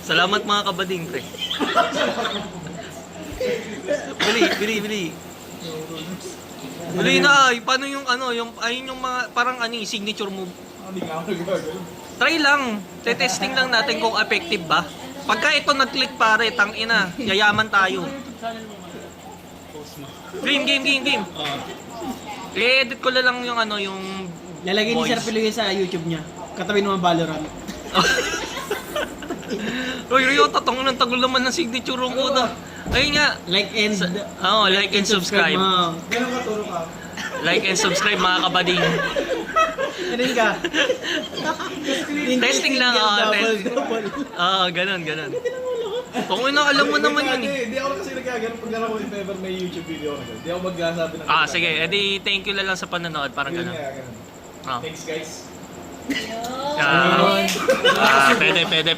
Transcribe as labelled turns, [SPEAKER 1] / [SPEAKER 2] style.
[SPEAKER 1] Salamat mga kabading, pre. Bili. Bili na ay. Paano yung ano, ayun yung mga parang signature move.
[SPEAKER 2] Hindi nga ako nagagawin.
[SPEAKER 1] Try lang. Testing lang natin kung effective ba. Pagka ito nag-click pare, tangina, yayaman tayo. Game. I-edit ko na lang yung yung
[SPEAKER 3] Lalagay ni
[SPEAKER 1] voice.
[SPEAKER 3] Sir Piloy sa YouTube niya. Katabi naman Valorant.
[SPEAKER 1] Uy, Rio, tatong ng tagol naman ng signature room ko na. Ayun nga.
[SPEAKER 3] Like and
[SPEAKER 1] Like and subscribe.
[SPEAKER 3] mo.
[SPEAKER 2] Ganun ka, turo ka.
[SPEAKER 1] Like and subscribe mga kabading.
[SPEAKER 3] Ganun ka.
[SPEAKER 1] Testing lang, ganun. Kung alam mo naman yun eh.
[SPEAKER 2] Hindi ako kasi nagkagano pag ako if ever may YouTube video ako. Hindi ako magsasabi ng...
[SPEAKER 1] Sige, edi thank you na lang sa panonood, parang
[SPEAKER 2] Yun
[SPEAKER 1] ganun.
[SPEAKER 2] nga, ganun.
[SPEAKER 1] Ah.
[SPEAKER 2] Thanks guys.
[SPEAKER 1] Pwede.